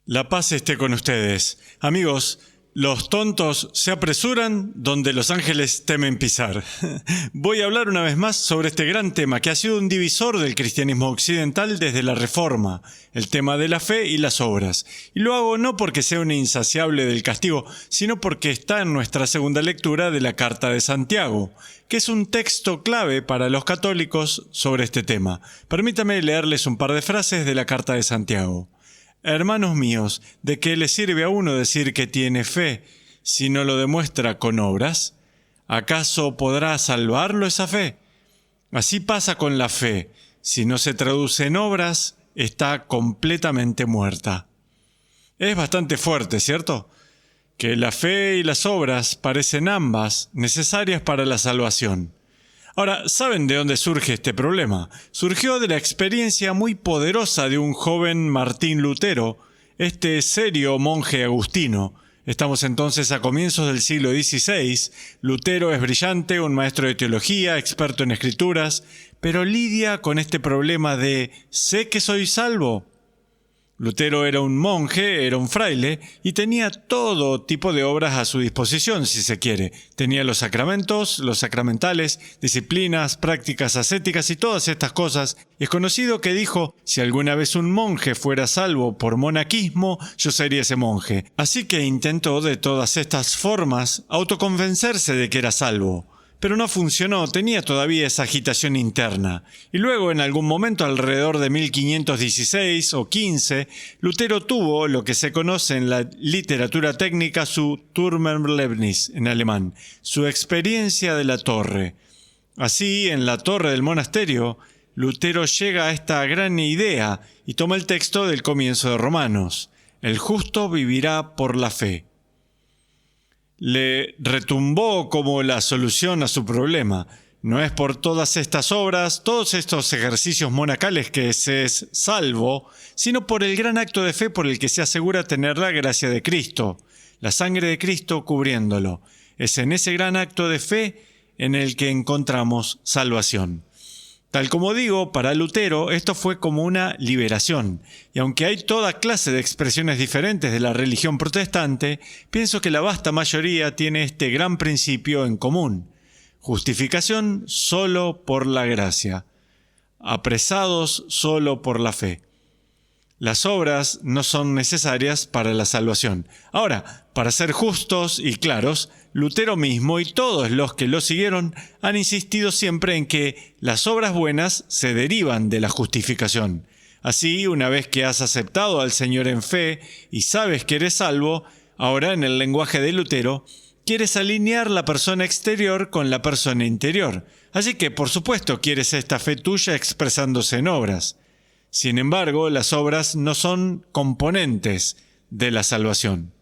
La paz esté con ustedes. Amigos, los tontos se apresuran donde los ángeles temen pisar. Voy a hablar una vez más sobre este gran tema que ha sido un divisor del cristianismo occidental desde la Reforma, el tema de la fe y las obras. Y lo hago no porque sea un insaciable del castigo, sino porque está en nuestra segunda lectura de la Carta de Santiago, que es un texto clave para los católicos sobre este tema. Permítame leerles un par de frases de la Carta de Santiago. Hermanos míos, ¿de qué le sirve a uno decir que tiene fe si no lo demuestra con obras? ¿Acaso podrá salvarlo esa fe? Así pasa con la fe. Si no se traduce en obras, está completamente muerta. Es bastante fuerte, ¿cierto? Que la fe y las obras parecen ambas necesarias para la salvación. Ahora, ¿saben de dónde surge este problema? Surgió de la experiencia muy poderosa de un joven Martín Lutero, este serio monje agustino. Estamos entonces a comienzos del siglo XVI. Lutero es brillante, un maestro de teología, experto en escrituras, pero lidia con este problema de «¿sé que soy salvo?». Lutero era un monje, era un fraile, y tenía todo tipo de obras a su disposición, si se quiere. Tenía los sacramentos, los sacramentales, disciplinas, prácticas ascéticas y todas estas cosas. Y es conocido que dijo, si alguna vez un monje fuera salvo por monaquismo, yo sería ese monje. Así que intentó de todas estas formas autoconvencerse de que era salvo. Pero no funcionó, tenía todavía esa agitación interna. Y luego, en algún momento, alrededor de 1516 o 15, Lutero tuvo lo que se conoce en la literatura técnica su Turmerlebnis, en alemán, su experiencia de la torre. Así, en la torre del monasterio, Lutero llega a esta gran idea y toma el texto del comienzo de Romanos. El justo vivirá por la fe. Le retumbó como la solución a su problema. No es por todas estas obras, todos estos ejercicios monacales que se es salvo, sino por el gran acto de fe por el que se asegura tener la gracia de Cristo, la sangre de Cristo cubriéndolo. Es en ese gran acto de fe en el que encontramos salvación. Tal como digo, para Lutero esto fue como una liberación, y aunque hay toda clase de expresiones diferentes de la religión protestante, pienso que la vasta mayoría tiene este gran principio en común: justificación solo por la gracia, apresados solo por la fe. Las obras no son necesarias para la salvación. Ahora, para ser justos y claros, Lutero mismo y todos los que lo siguieron han insistido siempre en que las obras buenas se derivan de la justificación. Así, una vez que has aceptado al Señor en fe y sabes que eres salvo, ahora en el lenguaje de Lutero, quieres alinear la persona exterior con la persona interior. Así que, por supuesto, quieres esta fe tuya expresándose en obras. Sin embargo, las obras no son componentes de la salvación.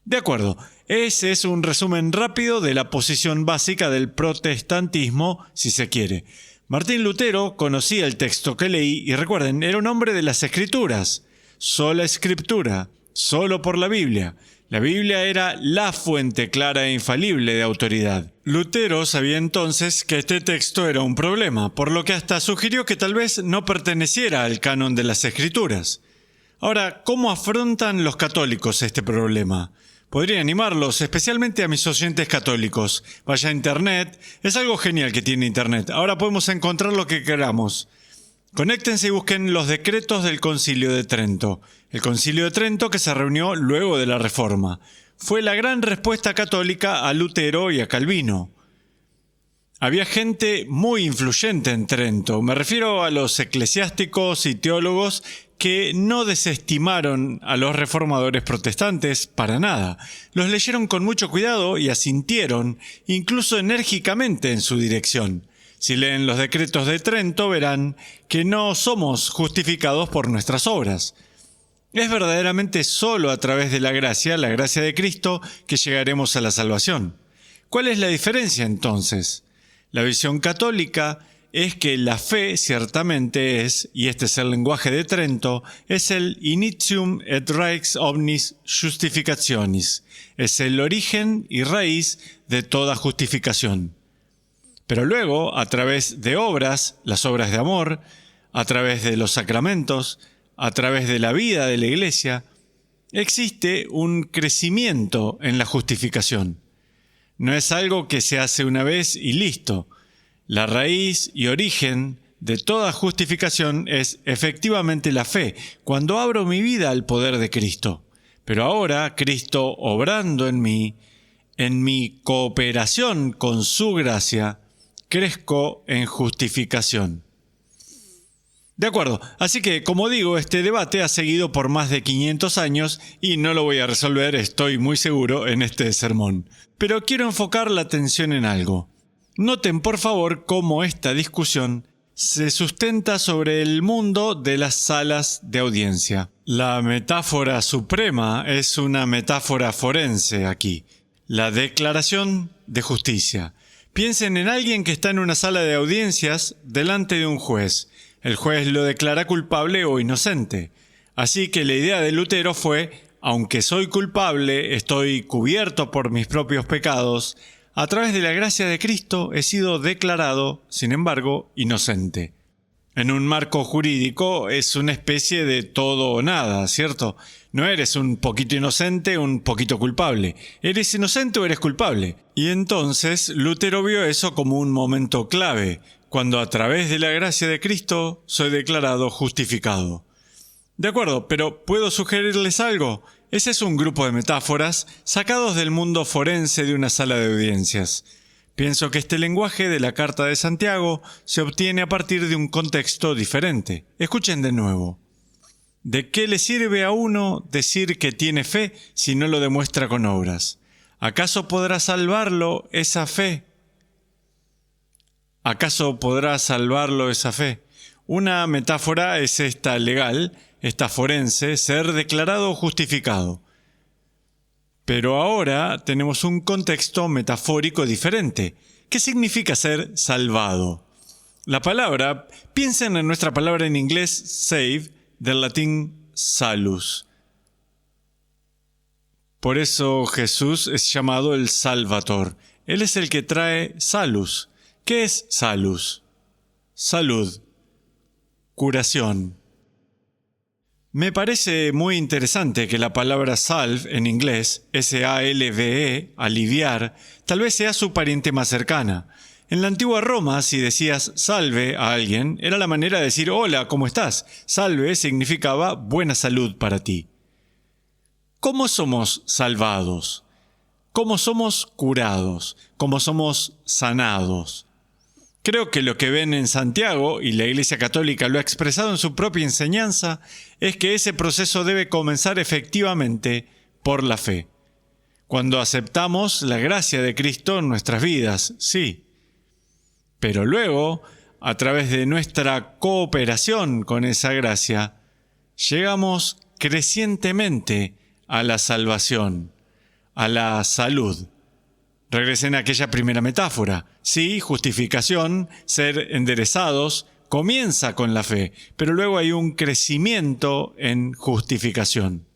De acuerdo, ese es un resumen rápido de la posición básica del protestantismo, si se quiere. Martín Lutero conocía el texto que leí y recuerden, era un hombre de las Escrituras. Sola Escritura, solo por la Biblia. La Biblia era la fuente clara e infalible de autoridad. Lutero sabía entonces que este texto era un problema, por lo que hasta sugirió que tal vez no perteneciera al canon de las Escrituras. Ahora, ¿cómo afrontan los católicos este problema? Podría animarlos, especialmente a mis oyentes católicos. Vaya a Internet, es algo genial que tiene Internet. Ahora podemos encontrar lo que queramos. Conéctense y busquen los decretos del Concilio de Trento. El Concilio de Trento que se reunió luego de la Reforma. Fue la gran respuesta católica a Lutero y a Calvino. Había gente muy influyente en Trento. Me refiero a los eclesiásticos y teólogos que no desestimaron a los reformadores protestantes para nada. Los leyeron con mucho cuidado y asintieron, incluso enérgicamente, en su dirección. Si leen los decretos de Trento, verán que no somos justificados por nuestras obras. Es verdaderamente solo a través de la gracia de Cristo, que llegaremos a la salvación. ¿Cuál es la diferencia entonces? La visión católica es que la fe ciertamente es, y este es el lenguaje de Trento, es el initium et raix omnis justificationis, es el origen y raíz de toda justificación. Pero luego, a través de obras, las obras de amor, a través de los sacramentos, a través de la vida de la Iglesia, existe un crecimiento en la justificación. No es algo que se hace una vez y listo. La raíz y origen de toda justificación es efectivamente la fe, cuando abro mi vida al poder de Cristo. Pero ahora, Cristo obrando en mi cooperación con su gracia, crezco en justificación. De acuerdo, así que, como digo, este debate ha seguido por más de 500 años y no lo voy a resolver, estoy muy seguro, en este sermón. Pero quiero enfocar la atención en algo. Noten, por favor, cómo esta discusión se sustenta sobre el mundo de las salas de audiencia. La metáfora suprema es una metáfora forense aquí. La declaración de justicia. Piensen en alguien que está en una sala de audiencias delante de un juez. El juez lo declara culpable o inocente. Así que la idea de Lutero fue, aunque soy culpable, estoy cubierto por mis propios pecados, a través de la gracia de Cristo he sido declarado, sin embargo, inocente. En un marco jurídico es una especie de todo o nada, ¿cierto? No eres un poquito inocente, un poquito culpable. Eres inocente o eres culpable. Y entonces Lutero vio eso como un momento clave, cuando a través de la gracia de Cristo soy declarado justificado. De acuerdo, pero ¿puedo sugerirles algo? Ese es un grupo de metáforas sacados del mundo forense de una sala de audiencias. Pienso que este lenguaje de la Carta de Santiago se obtiene a partir de un contexto diferente. Escuchen de nuevo. ¿De qué le sirve a uno decir que tiene fe si no lo demuestra con obras? ¿Acaso podrá salvarlo esa fe? ¿Acaso podrá salvarlo esa fe? Una metáfora es esta legal, esta forense, ser declarado justificado. Pero ahora tenemos un contexto metafórico diferente. ¿Qué significa ser salvado? La palabra, piensen en nuestra palabra en inglés save, del latín salus. Por eso Jesús es llamado el Salvador. Él es el que trae salus. ¿Qué es salus? Salud. Curación. Me parece muy interesante que la palabra salve en inglés, S-A-L-V-E, aliviar, tal vez sea su pariente más cercana. En la antigua Roma, si decías salve a alguien, era la manera de decir hola, ¿cómo estás? Salve significaba buena salud para ti. ¿Cómo somos salvados? ¿Cómo somos curados? ¿Cómo somos sanados? Creo que lo que ven en Santiago, y la Iglesia Católica lo ha expresado en su propia enseñanza, es que ese proceso debe comenzar efectivamente por la fe. Cuando aceptamos la gracia de Cristo en nuestras vidas, sí. Pero luego, a través de nuestra cooperación con esa gracia, llegamos crecientemente a la salvación, a la salud. Regresen a aquella primera metáfora. Sí, justificación, ser enderezados, comienza con la fe, pero luego hay un crecimiento en justificación.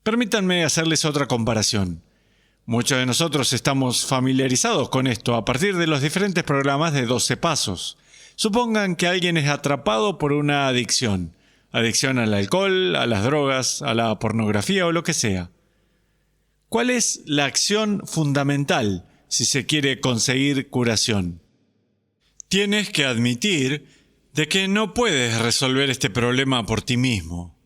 Permítanme hacerles otra comparación. Muchos de nosotros estamos familiarizados con esto a partir de los diferentes programas de 12 pasos. Supongan que alguien es atrapado por una adicción. Adicción al alcohol, a las drogas, a la pornografía o lo que sea. ¿Cuál es la acción fundamental si se quiere conseguir curación? Tienes que admitir de que no puedes resolver este problema por ti mismo.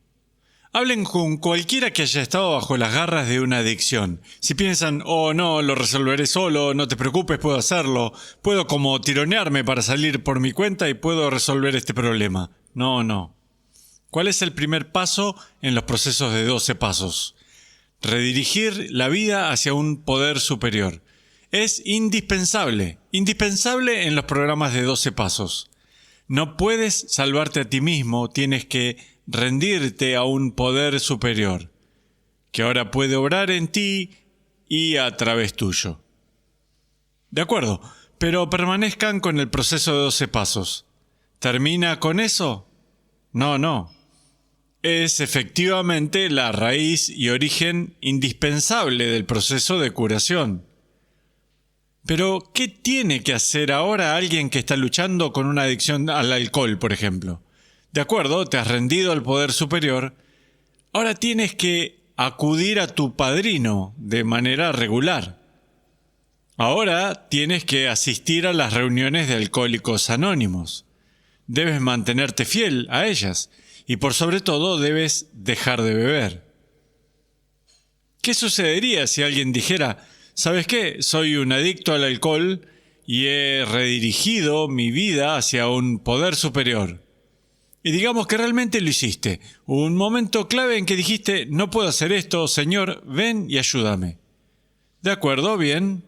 Hablen con cualquiera que haya estado bajo las garras de una adicción. Si piensan, oh no, lo resolveré solo, no te preocupes, puedo hacerlo, puedo como tironearme para salir por mi cuenta y puedo resolver este problema. No. ¿Cuál es el primer paso en los procesos de 12 pasos? Redirigir la vida hacia un poder superior. Es indispensable en los programas de 12 pasos. No puedes salvarte a ti mismo, tienes que rendirte a un poder superior, que ahora puede obrar en ti y a través tuyo. De acuerdo, pero permanezcan con el proceso de 12 pasos. ¿Termina con eso? No. Es efectivamente la raíz y origen indispensable del proceso de curación. Pero, ¿qué tiene que hacer ahora alguien que está luchando con una adicción al alcohol, por ejemplo? De acuerdo, te has rendido al poder superior. Ahora tienes que acudir a tu padrino de manera regular. Ahora tienes que asistir a las reuniones de Alcohólicos Anónimos. Debes mantenerte fiel a ellas y por sobre todo debes dejar de beber. ¿Qué sucedería si alguien dijera, ¿sabes qué? Soy un adicto al alcohol y he redirigido mi vida hacia un poder superior? Y digamos que realmente lo hiciste. Un momento clave en que dijiste, no puedo hacer esto, Señor, ven y ayúdame. De acuerdo, bien.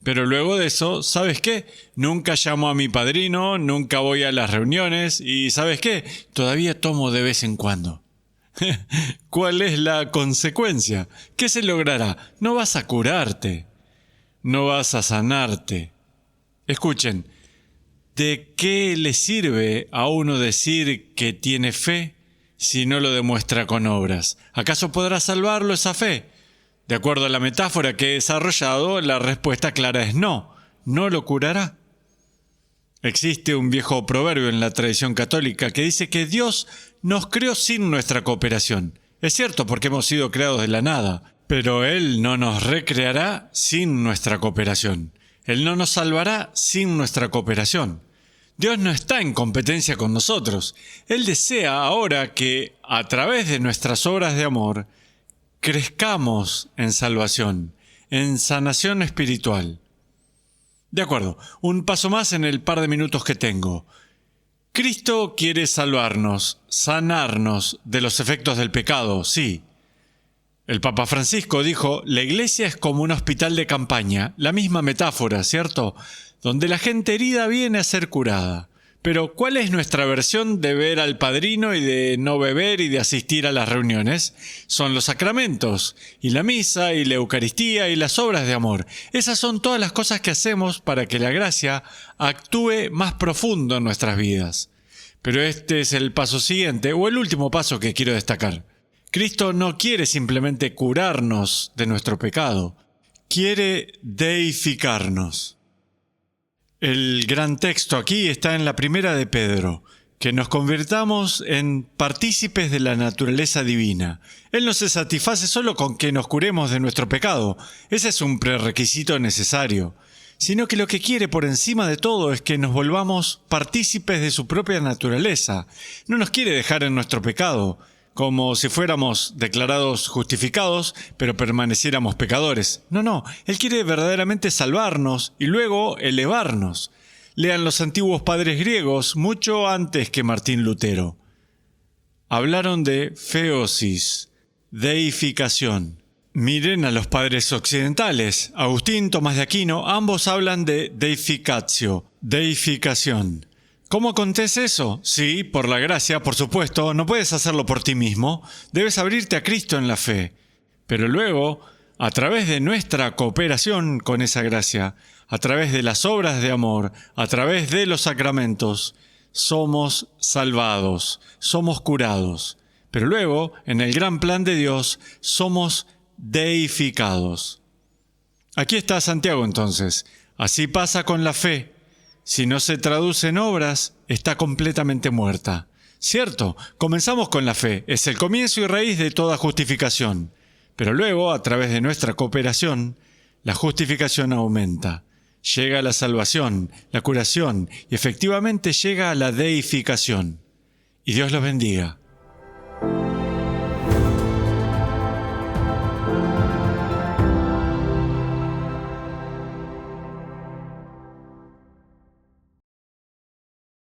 Pero luego de eso, ¿sabes qué? Nunca llamo a mi padrino, nunca voy a las reuniones y ¿sabes qué? Todavía tomo de vez en cuando. ¿Cuál es la consecuencia? ¿Qué se logrará? No vas a curarte, no vas a sanarte. Escuchen, ¿de qué le sirve a uno decir que tiene fe si no lo demuestra con obras? ¿Acaso podrá salvarlo esa fe? De acuerdo a la metáfora que he desarrollado, la respuesta clara es no lo curará. Existe un viejo proverbio en la tradición católica que dice que Dios nos creó sin nuestra cooperación. Es cierto porque hemos sido creados de la nada, pero Él no nos recreará sin nuestra cooperación. Él no nos salvará sin nuestra cooperación. Dios no está en competencia con nosotros. Él desea ahora que, a través de nuestras obras de amor, crezcamos en salvación, en sanación espiritual. De acuerdo, un paso más en el par de minutos que tengo. Cristo quiere salvarnos, sanarnos de los efectos del pecado, sí. El Papa Francisco dijo, la iglesia es como un hospital de campaña, la misma metáfora, ¿cierto? Donde la gente herida viene a ser curada. Pero, ¿cuál es nuestra versión de ver al padrino y de no beber y de asistir a las reuniones? Son los sacramentos, y la misa, y la Eucaristía, y las obras de amor. Esas son todas las cosas que hacemos para que la gracia actúe más profundo en nuestras vidas. Pero este es el paso siguiente, o el último paso que quiero destacar. Cristo no quiere simplemente curarnos de nuestro pecado, quiere deificarnos. El gran texto aquí está en la primera de Pedro, que nos convirtamos en partícipes de la naturaleza divina. Él no se satisface solo con que nos curemos de nuestro pecado, ese es un prerequisito necesario, sino que lo que quiere por encima de todo es que nos volvamos partícipes de su propia naturaleza. No nos quiere dejar en nuestro pecado, como si fuéramos declarados justificados, pero permaneciéramos pecadores. No, Él quiere verdaderamente salvarnos y luego elevarnos. Lean los antiguos padres griegos mucho antes que Martín Lutero. Hablaron de feosis, deificación. Miren a los padres occidentales. Agustín, Tomás de Aquino, ambos hablan de deificatio, deificación. ¿Cómo acontece eso? Sí, por la gracia, por supuesto, no puedes hacerlo por ti mismo, debes abrirte a Cristo en la fe. Pero luego, a través de nuestra cooperación con esa gracia, a través de las obras de amor, a través de los sacramentos, somos salvados, somos curados. Pero luego, en el gran plan de Dios, somos deificados. Aquí está Santiago entonces. Así pasa con la fe. Si no se traduce en obras, está completamente muerta. Cierto, comenzamos con la fe, es el comienzo y raíz de toda justificación. Pero luego, a través de nuestra cooperación, la justificación aumenta. Llega la salvación, la curación y efectivamente llega a la deificación. Y Dios los bendiga.